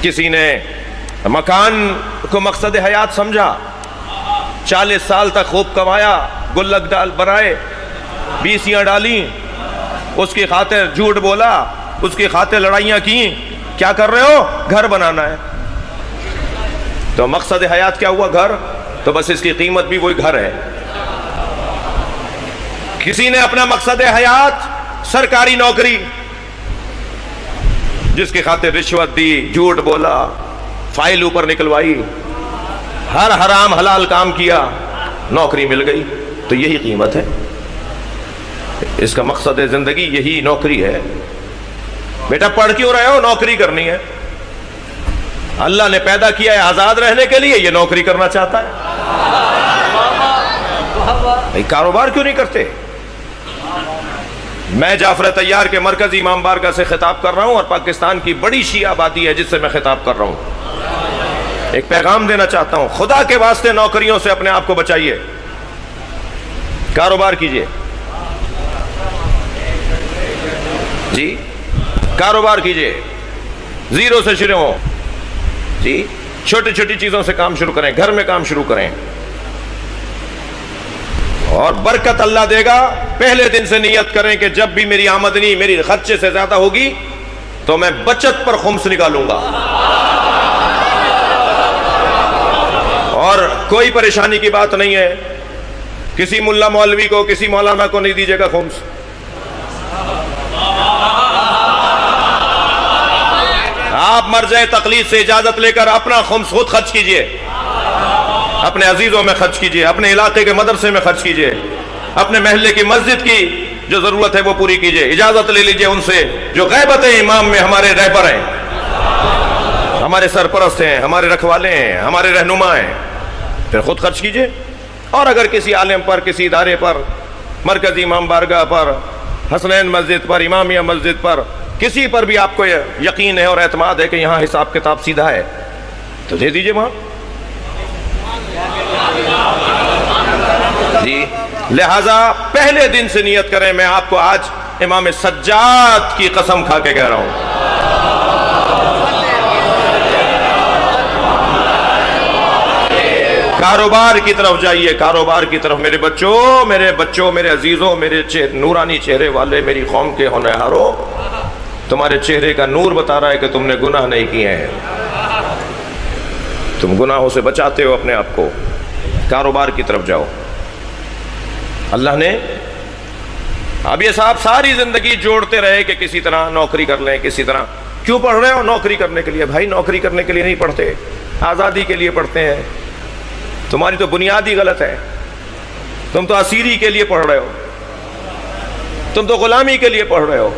کسی نے مکان کو مقصد حیات سمجھا، 40 سال تک خوب کمایا، گلک ڈال بنائے، بیسیاں ڈالیں، اس کی خاطر جھوٹ بولا، اس کی خاطر لڑائیاں کی، کیا کر رہے ہو؟ گھر بنانا ہے۔ تو مقصد حیات کیا ہوا؟ گھر۔ تو بس اس کی قیمت بھی وہی گھر ہے۔ کسی نے اپنا مقصد حیات سرکاری نوکری، جس کی خاطر رشوت دی، جھوٹ بولا، فائل اوپر نکلوائی، ہر حرام حلال کام کیا، نوکری مل گئی، تو یہی قیمت ہے۔ اس کا مقصد زندگی یہی نوکری ہے۔ بیٹا پڑھ کیوں رہے ہو؟ نوکری کرنی ہے۔ اللہ نے پیدا کیا ہے آزاد رہنے کے لیے، یہ نوکری کرنا چاہتا ہے۔ بھائی کاروبار کیوں نہیں کرتے؟ میں جعفر طیار کے مرکزی امام بارگاہ سے خطاب کر رہا ہوں، اور پاکستان کی بڑی شیعہ آبادی ہے جس سے میں خطاب کر رہا ہوں۔ ایک پیغام دینا چاہتا ہوں، خدا کے واسطے نوکریوں سے اپنے آپ کو بچائیے، کاروبار کیجئے۔ جی کاروبار کیجئے، زیرو سے شروع ہو۔ جی چھوٹی چھوٹی چیزوں سے کام شروع کریں، گھر میں کام شروع کریں، اور برکت اللہ دے گا۔ پہلے دن سے نیت کریں کہ جب بھی میری آمدنی میری خرچے سے زیادہ ہوگی تو میں بچت پر خمس نکالوں گا، اور کوئی پریشانی کی بات نہیں ہے، کسی ملا مولوی کو، کسی مولانا کو نہیں دیجیے گا خمس۔ آپ مرجع تقلید سے اجازت لے کر اپنا خمس خود خرچ کیجئے، اپنے عزیزوں میں خرچ کیجئے، اپنے علاقے کے مدرسے میں خرچ کیجئے، اپنے محلے کی مسجد کی جو ضرورت ہے وہ پوری کیجئے۔ اجازت لے لیجئے ان سے جو غیبت امام میں ہمارے رہبر ہیں، ہمارے سرپرست ہیں، ہمارے رکھوالے ہیں، ہمارے رہنما ہیں، پھر خود خرچ کیجئے۔ اور اگر کسی عالم پر، کسی ادارے پر، مرکزی امام بارگاہ پر، حسنین مسجد پر، امامیہ مسجد پر، کسی پر بھی آپ کو یقین ہے اور اعتماد ہے کہ یہاں حساب کتاب سیدھا ہے، تو دے دیجئے وہاں۔ جی لہذا پہلے دن سے نیت کریں۔ میں آپ کو آج امام سجاد کی قسم کھا کے کہہ رہا ہوں، کاروبار کی طرف جائیے، کاروبار کی طرف۔ میرے بچوں، میرے عزیزوں، میرے نورانی چہرے والے، میری قوم کے ہونہاروں، تمہارے چہرے کا نور بتا رہا ہے کہ تم نے گناہ نہیں کیے ہیں، تم گناہوں سے بچاتے ہو اپنے آپ کو۔ کاروبار کی طرف جاؤ۔ اللہ نے اب یہ صاحب ساری زندگی جوڑتے رہے کہ کسی طرح نوکری کر لیں، کسی طرح۔ کیوں پڑھ رہے ہو؟ نوکری کرنے کے لیے۔ بھائی نوکری کرنے کے لیے نہیں پڑھتے، آزادی کے لیے پڑھتے ہیں۔ تمہاری تو بنیاد ہی غلط ہے، تم تو اسیری کے لیے پڑھ رہے ہو، تم تو غلامی کے لیے پڑھ رہے ہو۔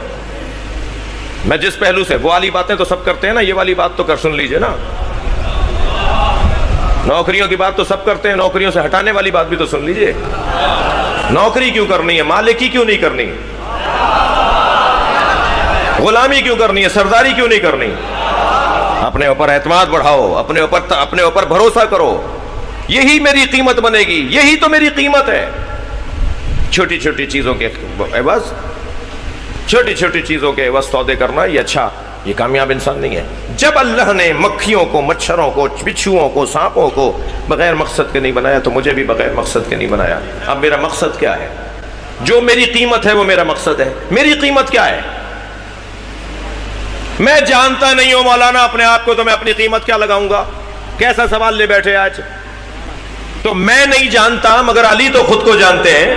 میں جس پہلو سے، وہ والی باتیں تو سب کرتے ہیں نا، یہ والی بات تو کر سن لیجئے نا۔ نوکریوں کی بات تو سب کرتے ہیں، نوکریوں سے ہٹانے والی بات بھی تو سن لیجئے۔ نوکری کیوں کرنی ہے؟ مالکی کیوں نہیں کرنی؟ غلامی کیوں کرنی ہے؟ سرداری کیوں نہیں کرنی؟ اپنے اوپر اعتماد بڑھاؤ، اپنے اوپر بھروسہ کرو۔ یہی میری قیمت بنے گی، یہی تو میری قیمت ہے۔ چھوٹی چھوٹی چیزوں کے عوض، چھوٹی چھوٹی چیزوں کے عوض سودے کرنا، یہ اچھا، یہ کامیاب انسان نہیں ہے۔ جب اللہ نے مکھیوں کو، مچھروں کو، بچھوؤں کو، سانپوں کو بغیر مقصد کے نہیں بنایا تو مجھے بھی بغیر مقصد کے نہیں بنایا۔ اب میرا مقصد کیا ہے؟ جو میری قیمت ہے وہ میرا مقصد ہے۔ میری قیمت کیا ہے؟ میں جانتا نہیں ہوں مولانا اپنے آپ کو، تو میں اپنی قیمت کیا لگاؤں گا؟ کیسا سوال لے بیٹھے آج؟ تو میں نہیں جانتا مگر علی تو خود کو جانتے ہیں،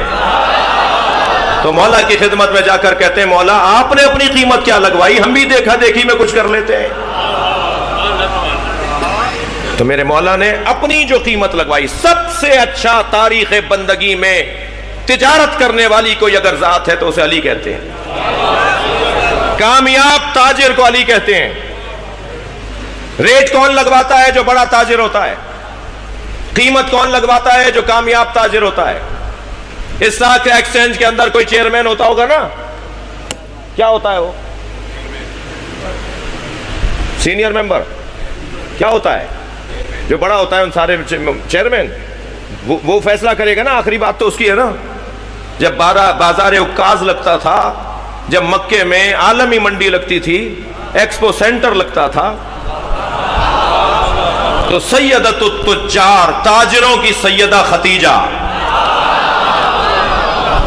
تو مولا کی خدمت میں جا کر کہتے ہیں مولا آپ نے اپنی قیمت کیا لگوائی، ہم بھی دیکھا دیکھی میں کچھ کر لیتے ہیں۔ تو میرے مولا نے اپنی جو قیمت لگوائی، سب سے اچھا تاریخ بندگی میں تجارت کرنے والی کوئی اگر ذات ہے تو اسے علی کہتے ہیں۔ کامیاب تاجر کو علی کہتے ہیں۔ ریٹ کون لگواتا ہے؟ جو بڑا تاجر ہوتا ہے۔ قیمت کون لگواتا ہے؟ جو کامیاب تاجر ہوتا ہے۔ اسٹاک ایکسچینج کے اندر کوئی چیئرمین ہوتا ہوگا نا، کیا ہوتا ہے وہ؟ سینئر ممبر کیا ہوتا ہے؟ جو بڑا ہوتا ہے ان سارے چیئرمین، وہ فیصلہ کرے گا نا، آخری بات تو اس کی ہے نا۔ جب بازار عکاظ لگتا تھا، جب مکے میں عالمی منڈی لگتی تھی، ایکسپو سینٹر لگتا تھا، تو سیدۃ التجار، تاجروں کی سیدہ ختیجہ،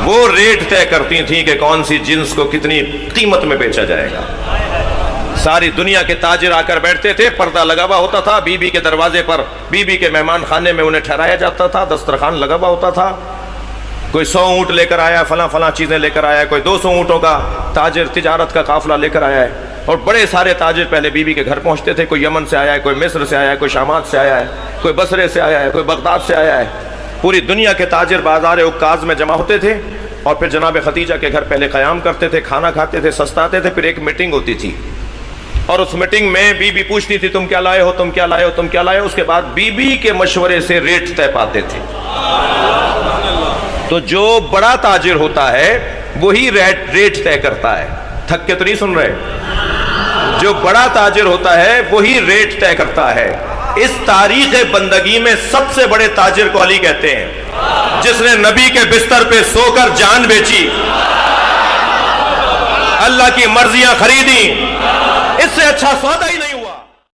وہ ریٹ طے کرتی تھیں کہ کون سی جنس کو کتنی قیمت میں بیچا جائے گا۔ ساری دنیا کے تاجر آ کر بیٹھتے تھے، پردہ لگا ہوا ہوتا تھا، بی بی کے دروازے پر، بی بی کے مہمان خانے میں انہیں ٹھہرایا جاتا تھا، دسترخوان لگا ہوا ہوتا تھا۔ کوئی 100 اونٹ لے کر آیا، فلاں فلاں چیزیں لے کر آیا، کوئی 200 اونٹوں کا تاجر تجارت کا قافلہ لے کر آیا ہے، اور بڑے سارے تاجر پہلے بی بی کے گھر پہنچتے تھے۔ کوئی یمن سے آیا ہے، کوئی مصر سے آیا ہے، کوئی شامات سے آیا ہے، کوئی بصرے سے آیا ہے، کوئی بغداد سے آیا ہے۔ پوری دنیا کے تاجر بازار عکاظ میں جمع ہوتے تھے، اور پھر جناب خدیجہ کے گھر پہلے قیام کرتے تھے، کھانا کھاتے تھے، سستاتے تھے، پھر ایک میٹنگ ہوتی تھی، اور اس میٹنگ میں بی بی پوچھتی تھی تم کیا لائے ہو، تم کیا لائے ہو، تم کیا لائے ہو۔ اس کے بعد بی بی کے مشورے سے ریٹ طے پاتے تھے۔ تو جو بڑا تاجر ہوتا ہے وہی ریٹ طے کرتا ہے۔ تھک کے تو نہیں سن رہے؟ جو بڑا تاجر ہوتا ہے وہی ریٹ طے کرتا ہے۔ اس تاریخ بندگی میں سب سے بڑے تاجر کو علی کہتے ہیں، جس نے نبی کے بستر پہ سو کر جان بیچی، اللہ کی مرضیاں خریدی، اس سے اچھا سودا ہی نہیں۔